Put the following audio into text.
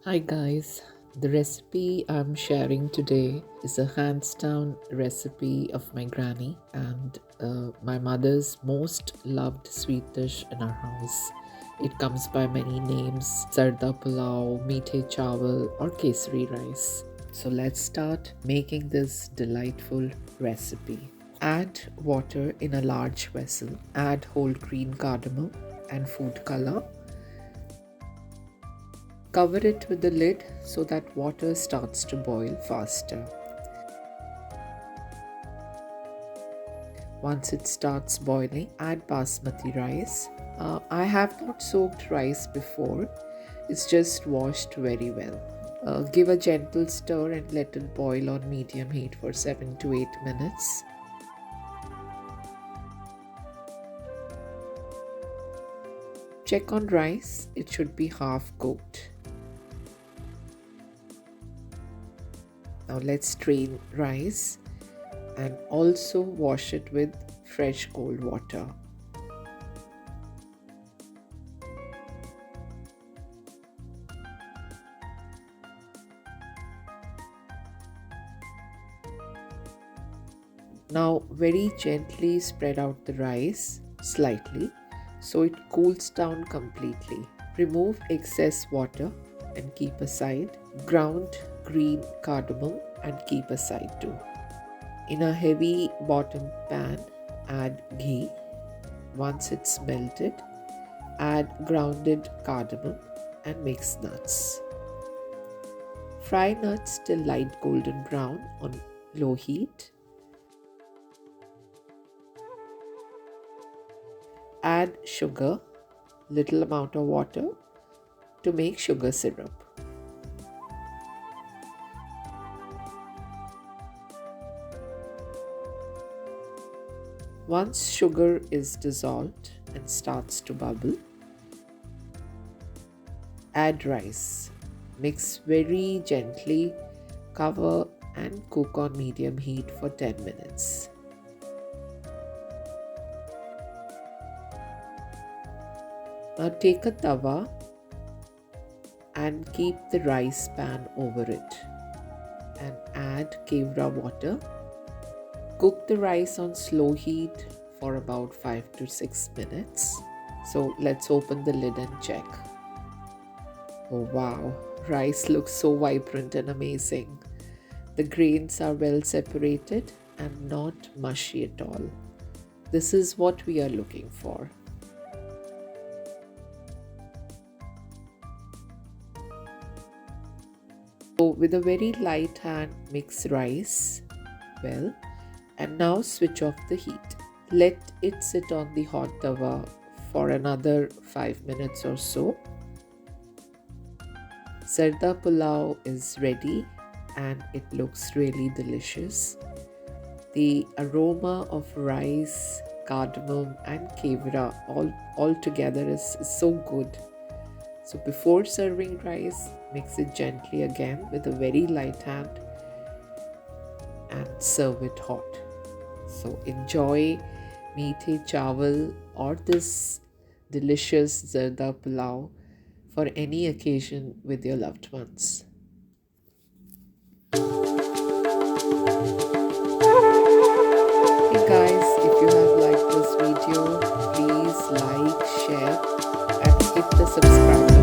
Hi guys, the recipe I'm sharing today is a hands down recipe of my granny and my mother's most loved sweet dish in our house. It comes by many names: Zarda Pulao, Meethe Chawal, or Kesari rice. So let's start making this delightful recipe. Add water in a large vessel. Add whole green cardamom and food color. Cover it with the lid so that water starts to boil faster. Once it starts boiling, add basmati rice. I have not soaked rice before, it's just washed very well. Give a gentle stir and let it boil on medium heat for 7 to 8 minutes. Check on rice, it should be half cooked. Now let's strain rice and also wash it with fresh cold water. Now very gently spread out the rice slightly so it cools down completely. Remove excess water and keep aside. Ground green cardamom and keep aside too. In a heavy bottom pan, add ghee. Once it's melted, add grounded cardamom and mix nuts. Fry nuts till light golden brown on low heat. Add sugar, little amount of water to make sugar syrup. Once sugar is dissolved and starts to bubble, add rice. Mix very gently, cover and cook on medium heat for 10 minutes. Now take a tawa and keep the rice pan over it and add kewra water. Cook the rice on slow heat for about 5 to 6 minutes. So let's open the lid and check. Oh wow, rice looks so vibrant and amazing. The grains are well separated and not mushy at all. This is what we are looking for. So with a very light hand, mix rice well. And now switch off the heat. Let it sit on the hot tawa for another 5 minutes or so. Zarda Pulao is ready and it looks really delicious. The aroma of rice, cardamom and kewra all together is so good. So before serving rice, mix it gently again with a very light hand and serve it hot. So enjoy Meethe Chawal or this delicious Zarda Pulao for any occasion with your loved ones. Hey guys, if you have liked this video, please like, share and hit the subscribe